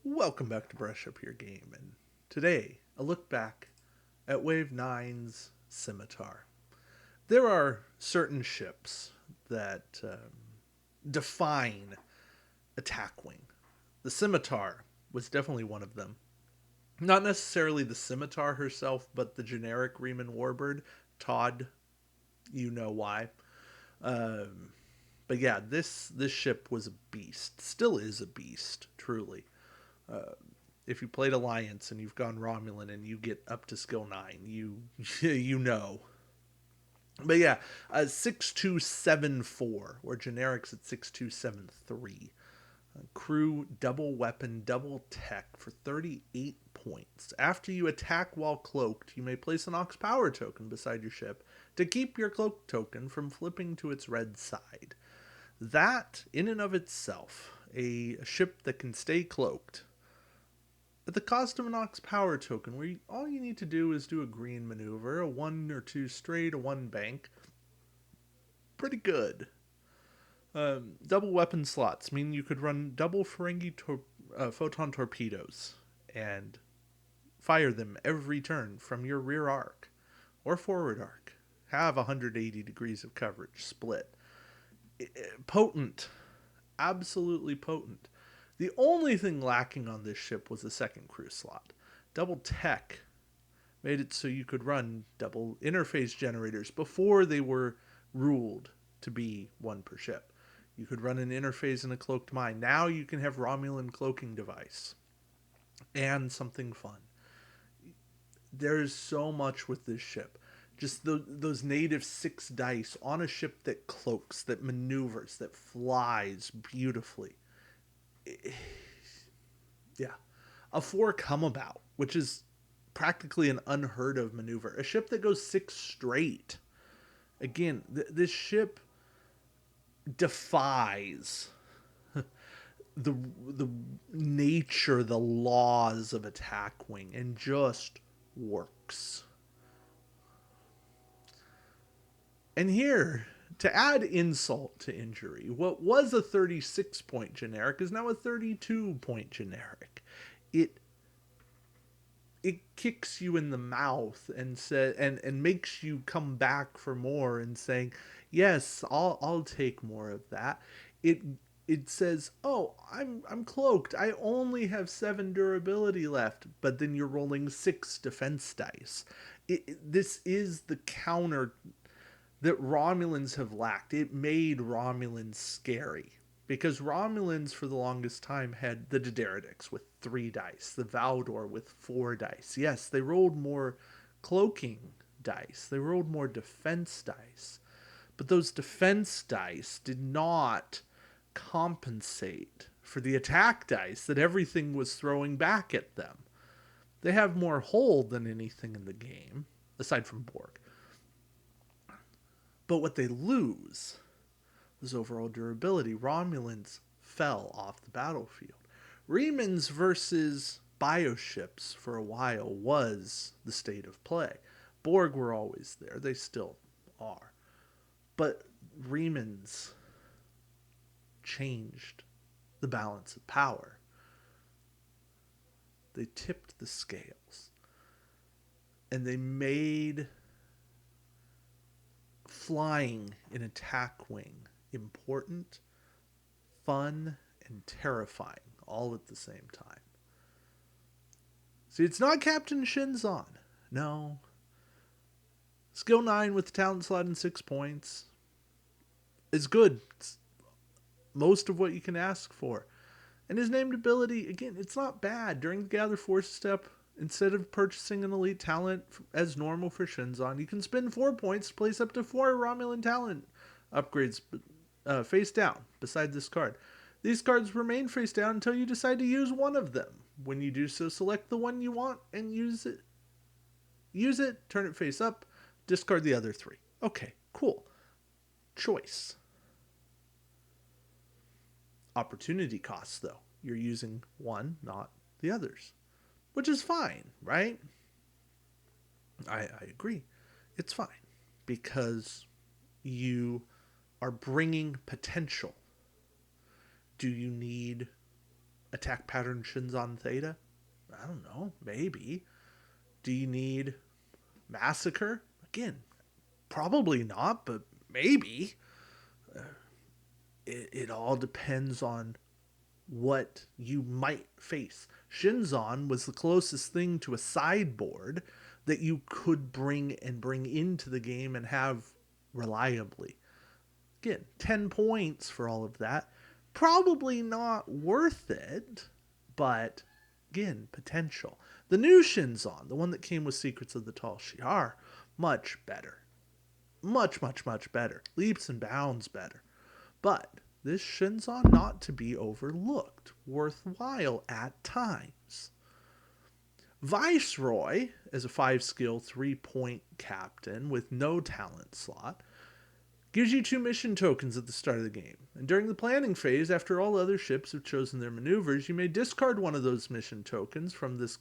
Welcome back to Brush Up Your Game, and today a look back at Wave Nine's Scimitar. There are certain ships that define attack wing. The Scimitar was definitely one of them. Not necessarily the Scimitar herself, but the generic Riemann Warbird. Todd, you know why. Um, but yeah, this ship was a beast. Still is a beast, truly. Uh, if you played Alliance and you've gone Romulan and you get up to skill 9, you know. But yeah, 6274 or generics at 6273. Crew double weapon, double tech for 38 points. After you attack while cloaked, you may place an Ox Power token beside your ship to keep your cloak token from flipping to its red side. That, in and of itself, a ship that can stay cloaked, at the cost of an Ox Power token, where all you need to do is do a green maneuver, a 1 or 2 straight, a 1 bank. Pretty good. Double weapon slots mean you could run double photon torpedoes and fire them every turn from your rear arc or forward arc. Have 180 degrees of coverage split. Potent. Absolutely potent. The only thing lacking on this ship was a second crew slot. Double tech made it so you could run double interface generators before they were ruled to be one per ship. You could run an interface in a cloaked mine. Now you can have Romulan cloaking device and something fun. There's so much with this ship. Just those native 6 dice on a ship that cloaks, that maneuvers, that flies beautifully. Yeah. A 4 come about, which is practically an unheard of maneuver. A ship that goes 6 straight. Again, this ship defies the nature, the laws of attack wing, and just works. And here, to add insult to injury, what was a 36-point generic is now a 32-point generic. It kicks you in the mouth and makes you come back for more and saying, yes, I'll take more of that. It says, oh, I'm cloaked. I only have 7 durability left, but then you're rolling 6 defense dice. This is the counter that Romulans have lacked. It made Romulans scary. Because Romulans, for the longest time, had the Dideritics with 3 dice, the Valdor with 4 dice. Yes, they rolled more cloaking dice, they rolled more defense dice. But those defense dice did not compensate for the attack dice that everything was throwing back at them. They have more hold than anything in the game, aside from Borg. But what they lose was overall durability. Romulans fell off the battlefield. Remans versus bioships for a while was the state of play. Borg were always there. They still are. But Remans changed the balance of power. They tipped the scales. And they made flying in attack wing important, fun, and terrifying all at the same time. See, it's not Captain Shinzon. No. Skill 9 with the talent slot and 6 points is good. It's most of what you can ask for. And his named ability, again, it's not bad. During the Gather Force step, instead of purchasing an elite talent as normal for Shinzon, you can spend 4 points to place up to 4 Romulan talent upgrades face down beside this card. These cards remain face down until you decide to use one of them. When you do so, select the one you want and use it. Use it, turn it face up, discard the other 3. Okay, cool. Choice. Opportunity costs, though. You're using one, not the others. Which is fine, right? I agree. It's fine. Because you are bringing potential. Do you need attack pattern Shinzon Theta? I don't know. Maybe. Do you need Massacre? Again, probably not, but maybe. It all depends on what you might face. Shinzon was the closest thing to a sideboard that you could bring into the game and have reliably. Again, 10 points for all of that. Probably not worth it, but again, potential. The new Shinzon, the one that came with Secrets of the Tall Shi'ar, much better. Much, much, much better. Leaps and bounds better. But this Shinzon not to be overlooked. Worthwhile at times. Viceroy, as a 5-skill, 3-point captain with no talent slot, gives you 2 mission tokens at the start of the game. And during the planning phase, after all other ships have chosen their maneuvers, you may discard one of those mission tokens from this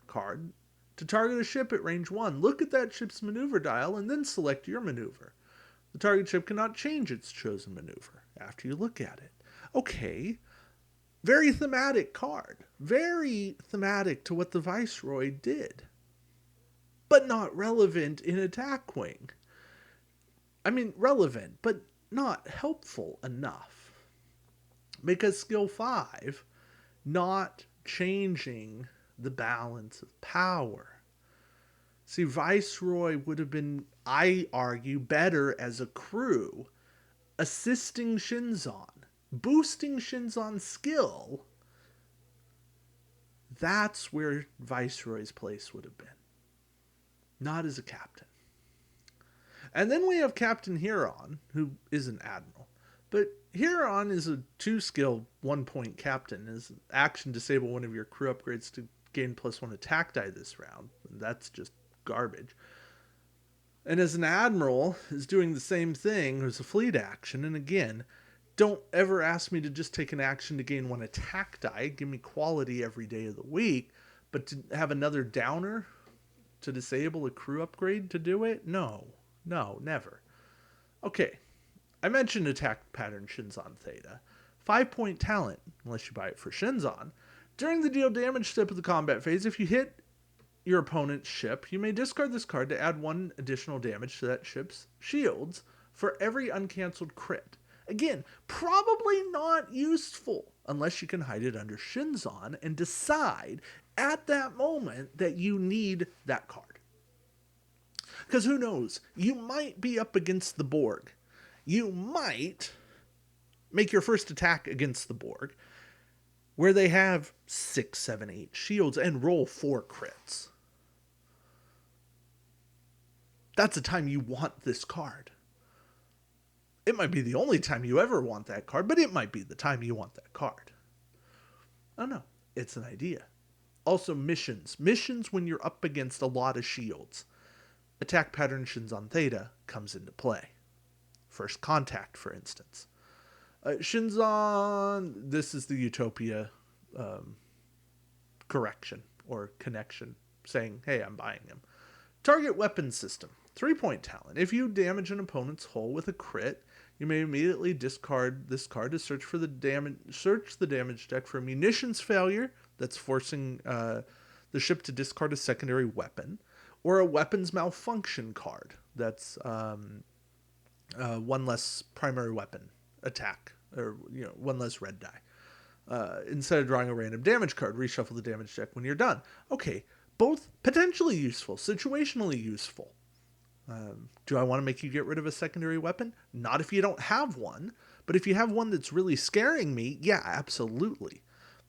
card to target a ship at range 1. Look at that ship's maneuver dial and then select your maneuver. The target ship cannot change its chosen maneuver after you look at it. Okay, very thematic card. Very thematic to what the Viceroy did. But not relevant in Attack Wing. I mean, relevant, but not helpful enough. Because skill 5, not changing the balance of power. See, Viceroy would have been, I argue, better as a crew, assisting Shinzon, boosting Shinzon's skill. That's where Viceroy's place would have been. Not as a captain. And then we have Captain Huron, who is an admiral. But Huron is a 2-skill, 1-point captain. His action disable one of your crew upgrades to gain +1 attack die this round. That's just garbage. And as an admiral, is doing the same thing as a fleet action. And again, don't ever ask me to just take an action to gain 1 attack die. Give me quality every day of the week. But to have another downer to disable a crew upgrade to do it? No, never. Okay, I mentioned attack pattern Shinzon Theta. 5-point talent, unless you buy it for Shinzon. During the deal damage step of the combat phase, if you hit your opponent's ship, you may discard this card to add 1 additional damage to that ship's shields for every uncancelled crit. Again, probably not useful unless you can hide it under Shinzon and decide at that moment that you need that card. Because who knows, you might be up against the Borg. You might make your first attack against the Borg where they have 6, 7, 8 shields and roll 4 crits. That's the time you want this card. It might be the only time you ever want that card, but it might be the time you want that card. I don't know. It's an idea. Also, missions. Missions when you're up against a lot of shields. Attack pattern Shinzon Theta comes into play. First contact, for instance. Shinzon, this is the Utopia correction or connection, saying, hey, I'm buying him. Target weapon system. 3-point talent. If you damage an opponent's hull with a crit, you may immediately discard this card to search the damage deck for a munitions failure that's forcing the ship to discard a secondary weapon, or a weapons malfunction card that's 1 less primary weapon attack, or 1 less red die. Instead of drawing a random damage card, reshuffle the damage deck when you're done. Okay, both potentially useful, situationally useful. Do I want to make you get rid of a secondary weapon? Not if you don't have one, but if you have one that's really scaring me, yeah, absolutely.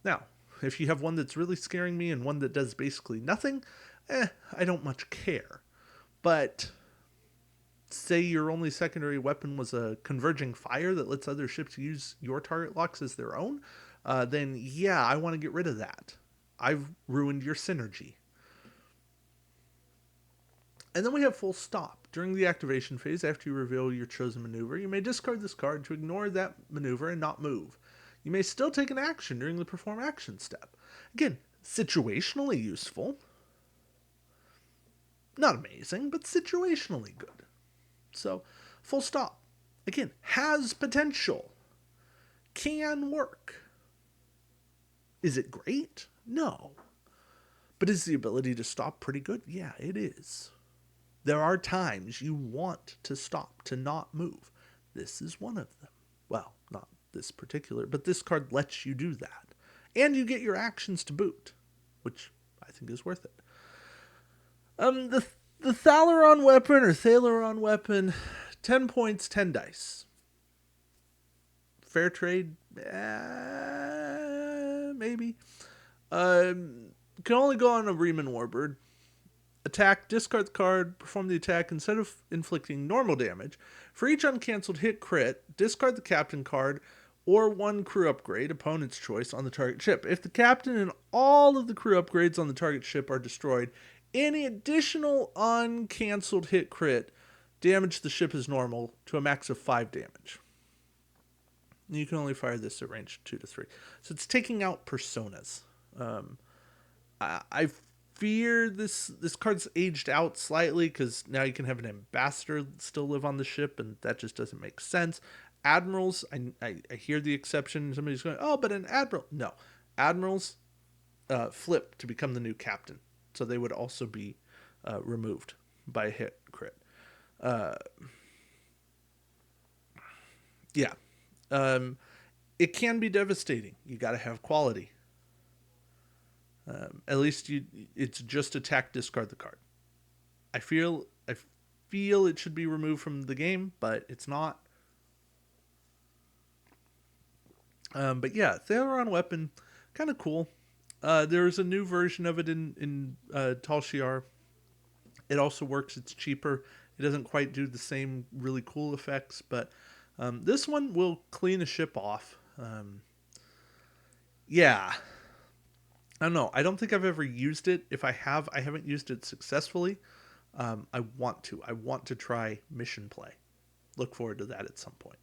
Now, if you have one that's really scaring me and one that does basically nothing, I don't much care. But say your only secondary weapon was a converging fire that lets other ships use your target locks as their own, then yeah, I want to get rid of that. I've ruined your synergy. And then we have full stop. During the activation phase, after you reveal your chosen maneuver, you may discard this card to ignore that maneuver and not move. You may still take an action during the perform action step. Again, situationally useful. Not amazing, but situationally good. So, full stop. Again, has potential. Can work. Is it great? No. But is the ability to stop pretty good? Yeah, it is. There are times you want to stop, to not move. This is one of them. Well, not this particular, but this card lets you do that. And you get your actions to boot, which I think is worth it. The Thalaron weapon or Thalaron weapon, 10 points, 10 dice. Fair trade? Maybe. Can only go on a Riemann Warbird. Attack, discard the card, perform the attack instead of inflicting normal damage. For each uncancelled hit crit, discard the captain card or one crew upgrade, opponent's choice, on the target ship. If the captain and all of the crew upgrades on the target ship are destroyed, any additional uncancelled hit crit damage the ship as normal to a max of 5 damage. You can only fire this at range 2 to 3. So it's taking out personas. I fear this card's aged out slightly because now you can have an ambassador still live on the ship, and that just doesn't make sense. Admirals, I hear the exception. Somebody's going, oh, but an admiral. No. Admirals flip to become the new captain. So they would also be removed by a hit crit. Yeah. It can be devastating. You got to have quality. At least it's just attack, discard the card. I feel it should be removed from the game, but it's not. But yeah, Thalaron weapon, kind of cool. There's a new version of it in Tal Shiar. It also works. It's cheaper. It doesn't quite do the same really cool effects, but this one will clean a ship off. Yeah. I don't know. I don't think I've ever used it. If I have, I haven't used it successfully. I want to. I want to try mission play. Look forward to that at some point.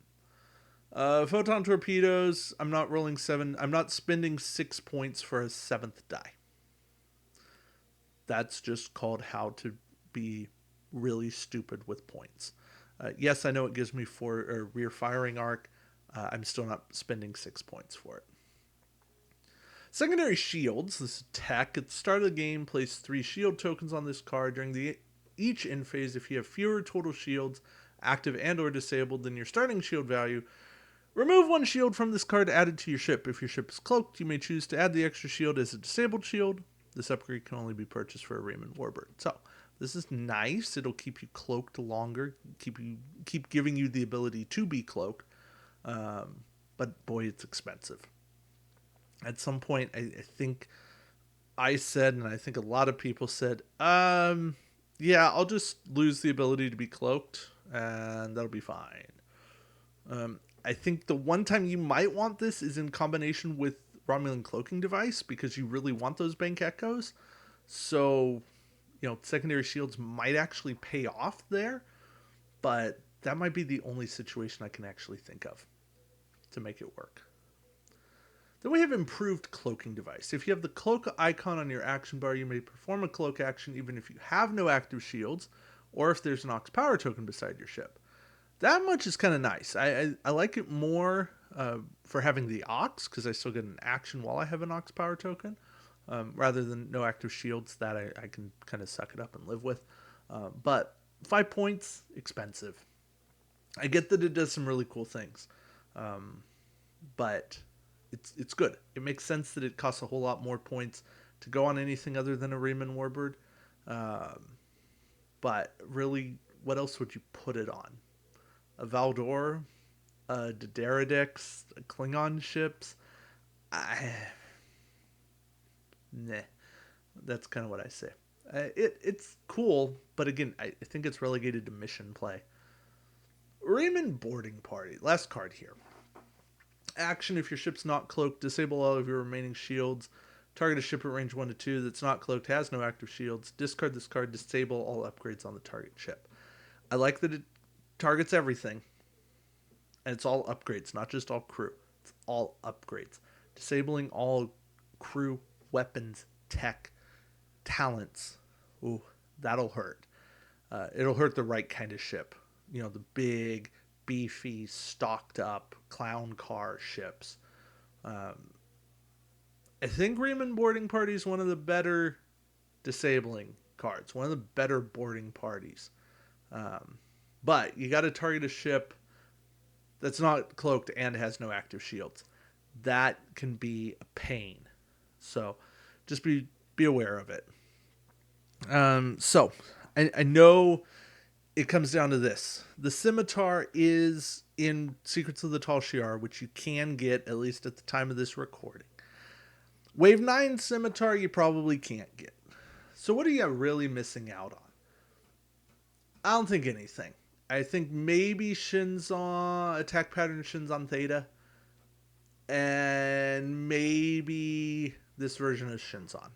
Photon torpedoes. I'm not rolling 7. I'm not spending 6 points for a 7th die. That's just called how to be really stupid with points. Yes, I know it gives me 4 rear firing arc. I'm still not spending 6 points for it. Secondary shields. This is tech. At the start of the game, place 3 shield tokens on this card. During each end phase, if you have fewer total shields, active and or disabled, than your starting shield value, remove 1 shield from this card added to your ship. If your ship is cloaked, you may choose to add the extra shield as a disabled shield. This upgrade can only be purchased for a Riemann Warbird. So, this is nice. It'll keep you cloaked longer, keep giving you the ability to be cloaked. But boy, it's expensive. At some point, I think I said, and I think a lot of people said, yeah, I'll just lose the ability to be cloaked, and that'll be fine. I think the one time you might want this is in combination with Romulan Cloaking Device, because you really want those Bank Echoes. So, secondary shields might actually pay off there, but that might be the only situation I can actually think of to make it work. Then we have improved cloaking device. If you have the cloak icon on your action bar, you may perform a cloak action even if you have no active shields, or if there's an Ox power token beside your ship. That much is kind of nice. I like it more for having the Ox, because I still get an action while I have an Ox power token, rather than no active shields that I can kind of suck it up and live with. But 5 points, expensive. I get that it does some really cool things, but it's good. It makes sense that it costs a whole lot more points to go on anything other than a Riemann Warbird. But really, what else would you put it on? A Valdor? A Daenerys? Klingon ships? Nah. That's kind of what I say. It's cool, but again, I think it's relegated to mission play. Riemann Boarding Party. Last card here. Action: if your ship's not cloaked, disable all of your remaining shields. Target a ship at range 1 to 2 that's not cloaked, has no active shields. Discard this card, disable all upgrades on the target ship. I like that it targets everything. And it's all upgrades, not just all crew. It's all upgrades. Disabling all crew, weapons, tech, talents. Ooh, that'll hurt. It'll hurt the right kind of ship. The big, beefy, stocked up clown car ships. I think Riemann Boarding Party is one of the better disabling cards, one of the better boarding parties. Um, but you got to target a ship that's not cloaked and has no active shields. That can be a pain. So just be aware of it. So I know it comes down to this. The Scimitar is in Secrets of the Tall Shiar, which you can get, at least at the time of this recording. Wave 9 Scimitar you probably can't get. So what are you really missing out on? I don't think anything. I think maybe Shinzon, attack pattern Shinzon Theta, and maybe this version of Shinzon.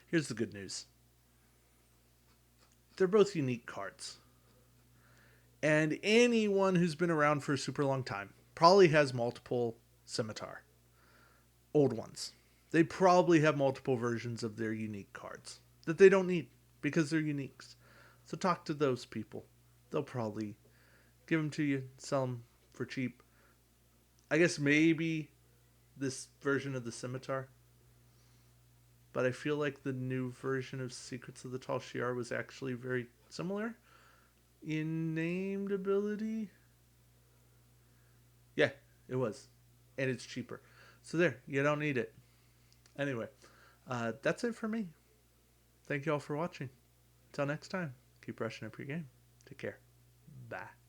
Here's the good news. They're both unique cards. And anyone who's been around for a super long time probably has multiple Scimitar. Old ones. They probably have multiple versions of their unique cards that they don't need because they're uniques. So talk to those people. They'll probably give them to you, sell them for cheap. I guess maybe this version of the Scimitar. But I feel like the new version of Secrets of the Tall Shiar was actually very similar in named ability. Yeah, it was. And it's cheaper. So there, you don't need it. Anyway, that's it for me. Thank you all for watching. Until next time, keep brushing up your game. Take care. Bye.